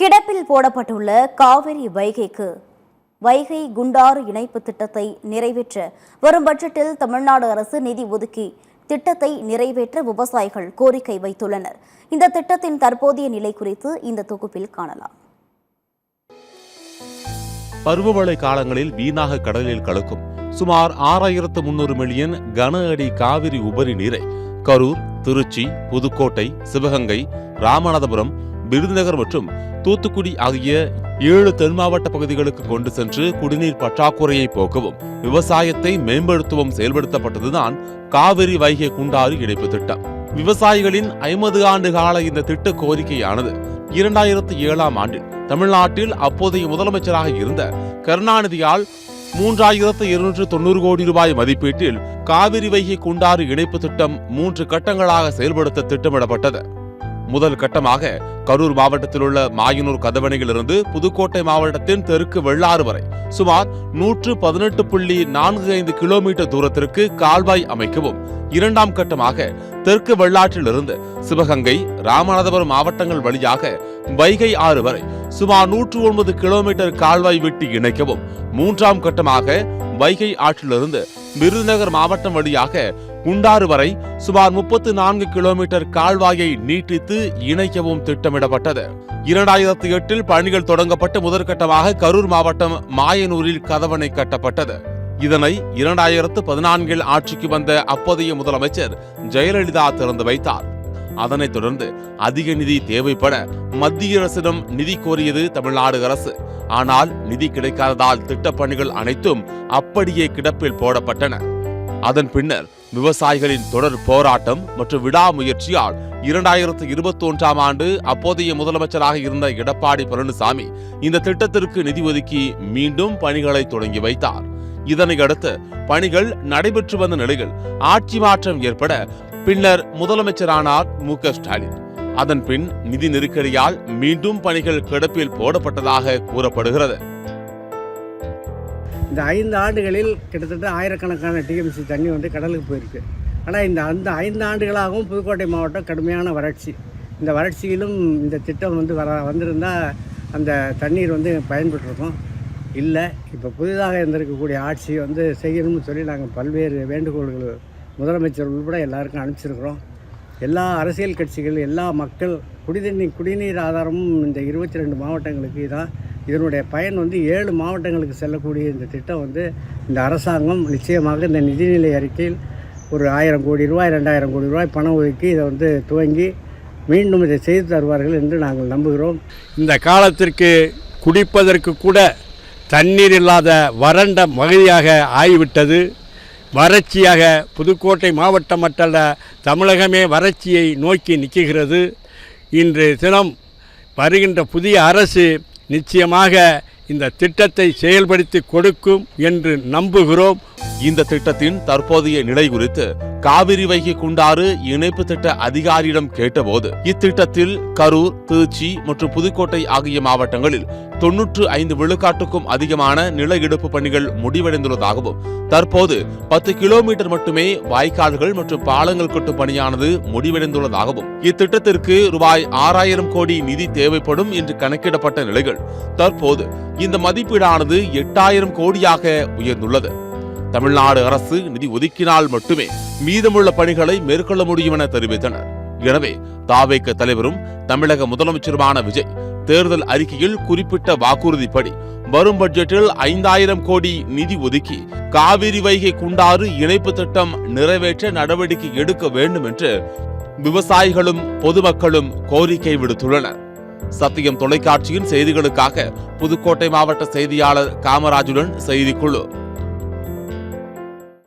கிடப்பில் போடப்பட்டுள்ள காவிரி வைகை குண்டாறு இணைப்பு திட்டத்தை நிறைவேற்ற வரும் பட்ஜெட்டில் தமிழ்நாடு அரசு நிதி ஒதுக்கி திட்டத்தை நிறைவேற்ற விவசாயிகள் கோரிக்கை வைத்துள்ளனர். இந்த திட்டத்தின் தற்போதைய நிலை குறித்து இந்த தொகுப்பில் காணலாம். பருவமழை காலங்களில் வீணாக கடலில் கலக்கும் சுமார் 6300 மில்லியன் கன அடி காவிரி உபரி நீரை கரூர், திருச்சி, புதுக்கோட்டை, சிவகங்கை, ராமநாதபுரம், விருதுநகர் மற்றும் தூத்துக்குடி ஆகிய 7 தென் மாவட்ட பகுதிகளுக்கு கொண்டு சென்று குடிநீர் பற்றாக்குறையை போக்கவும் விவசாயத்தை மேம்படுத்தவும் செயல்படுத்தப்பட்டதுதான் காவிரி வைகை குண்டாறு இணைப்பு திட்டம். விவசாயிகளின் 50 ஆண்டு கால இந்த திட்ட கோரிக்கையானது 2007ஆம் ஆண்டில் தமிழ்நாட்டில் அப்போதைய முதலமைச்சராக இருந்த கருணாநிதியால் 3290 கோடி ரூபாய் மதிப்பீட்டில் காவிரி வைகை குண்டாறு இணைப்பு திட்டம் 3 கட்டங்களாக செயல்படுத்த திட்டமிடப்பட்டது. முதல் கட்டமாக கரூர் மாவட்டத்தில் உள்ள மாயனூர் கதவணையிலிருந்து புதுக்கோட்டை மாவட்டத்தின் தெற்கு வெள்ளாறு வரை சுமார் 118.45 கிலோமீட்டர் தூரத்திற்கு கால்வாய் அமைக்கவும், இரண்டாம் கட்டமாக தெற்கு வெள்ளாற்றிலிருந்து சிவகங்கை, ராமநாதபுரம் மாவட்டங்கள் வழியாக வைகை ஆறு வரை சுமார் 109 கிலோமீட்டர் கால்வாய் விட்டு இணைக்கவும், மூன்றாம் கட்டமாக வைகை ஆற்றிலிருந்து விருதுநகர் மாவட்டம் வழியாக குண்டாறு வரை சுமார் 34 கிலோமீட்டர் கால்வாயை நீட்டித்து இணைக்கவும் திட்டமிடப்பட்டது. 2008இல் பணிகள் தொடங்கப்பட்டு முதற்கட்டமாக கரூர் மாவட்டம் மாயனூரில் கதவணை கட்டப்பட்டது. இதனை 2014இல் ஆட்சிக்கு வந்த அப்போதைய முதலமைச்சர் ஜெயலலிதா திறந்து வைத்தார். அதனைத் தொடர்ந்து அதிக நிதி தேவைப்பட மத்திய அரசிடம் நிதி கோரியது தமிழ்நாடு அரசு. ஆனால் நிதி கிடைக்காததால் திட்டப்பணிகள் அனைத்தும் அப்படியே கிடப்பில் போடப்பட்டன. அதன் பின்னர் விவசாயிகளின் தொடர் போராட்டம் மற்றும் விடாமுயற்சியால் 2021ஆம் ஆண்டு அப்போதைய முதலமைச்சராக இருந்த எடப்பாடி பழனிசாமி இந்த திட்டத்திற்கு நிதி ஒதுக்கி மீண்டும் பணிகளை தொடங்கி வைத்தார். இதனையடுத்து பணிகள் நடைபெற்று வந்த நிலையில் ஆட்சி மாற்றம் ஏற்பட பின்னர் முதலமைச்சரானார் மு.க.ஸ்டாலின். அதன் பின் நிதி நெருக்கடியால் மீண்டும் பணிகள் கிடப்பில் போடப்பட்டதாக கூறப்படுகிறது. இந்த 5 ஆண்டுகளில் கிட்டத்தட்ட ஆயிரக்கணக்கான டிஎம்சி தண்ணி வந்து கடலுக்கு போயிருக்கு. ஆனால் அந்த 5 ஆண்டுகளாகவும் புதுக்கோட்டை மாவட்டம் கடுமையான வறட்சி. இந்த வறட்சியிலும் இந்த திட்டம் வந்து வந்திருந்தால் அந்த தண்ணீர் வந்து பயன்பெற்றிருக்கும். இல்லை, இப்போ புதிதாக இருந்திருக்கக்கூடிய ஆட்சி வந்து செய்யணும்னு சொல்லி நாங்கள் பல்வேறு வேண்டுகோள்கள் முதலமைச்சர் உள்பட எல்லாருக்கும் அனுப்பிச்சிருக்கிறோம். எல்லா அரசியல் கட்சிகள், எல்லா மக்கள் குடிநீர் ஆதாரமும் இந்த 22 மாவட்டங்களுக்கு தான். இதனுடைய பயன் வந்து 7 மாவட்டங்களுக்கு செல்லக்கூடிய இந்த திட்டம் வந்து இந்த அரசாங்கம் நிச்சயமாக இந்த நிதிநிலை அறிக்கையில் ஒரு 1000 கோடி ரூபாய் 2000 கோடி ரூபாய் பணம் ஒதுக்கி இதை வந்து துவங்கி மீண்டும் இதை செய்து தருவார்கள் என்று நாங்கள் நம்புகிறோம். இந்த காலத்திற்கு குடிப்பதற்கு கூட தண்ணீர் இல்லாத வறண்ட பகுதியாக ஆகிவிட்டது. வறட்சியாக புதுக்கோட்டை மாவட்டம் மட்டுமல்ல, தமிழகமே வறட்சியை நோக்கி நிற்கிறது. இன்று தினம் வருகின்ற புதிய அரசு நிச்சயமாக இந்த திட்டத்தை செயல்படுத்தி கொடுக்கும் என்று நம்புகிறோம். இந்த திட்டத்தின் தற்போதைய நிலை குறித்து காவிரி வைகை குண்டாறு இணைப்பு திட்ட அதிகாரியிடம் கேட்டபோது இத்திட்டத்தில் கரூர், திருச்சி மற்றும் புதுக்கோட்டை ஆகிய மாவட்டங்களில் 95 விழுக்காட்டுக்கும் அதிகமான நில எடுப்பு பணிகள் முடிவடைந்துள்ளதாகவும், தற்போது 10 கிலோமீட்டர் மட்டுமே வாய்க்கால்கள் மற்றும் பாலங்கள் கட்டும் பணியானது முடிவடைந்துள்ளதாகவும், இத்திட்டத்திற்கு ரூபாய் 6000 கோடி நிதி தேவைப்படும் என்று கணக்கிடப்பட்ட நிலையில் தற்போது இந்த மதிப்பீடானது 8000 கோடியாக உயர்ந்துள்ளது. தமிழ்நாடு அரசு நிதி ஒதுக்கினால் மட்டுமே மீதமுள்ள பணிகளை மேற்கொள்ள முடியும் என தெரிவித்தனர். எனவே தாவேக தலைவரும் தமிழக முதலமைச்சருமான விஜய் தேர்தல் அறிக்கையில் குறிப்பிட்ட வாக்குறுதிப்படி வரும் பட்ஜெட்டில் 5000 கோடி நிதி ஒதுக்கி காவிரி வைகை குண்டாறு இணைப்பு திட்டம் நிறைவேற்ற நடவடிக்கை எடுக்க வேண்டும் என்று விவசாயிகளும் பொதுமக்களும் கோரிக்கை விடுத்துள்ளனர். சத்தியம் தொலைக்காட்சியின் செய்திகளுக்காக புதுக்கோட்டை மாவட்ட செய்தியாளர் காமராஜுடன் செய்திக்குழு.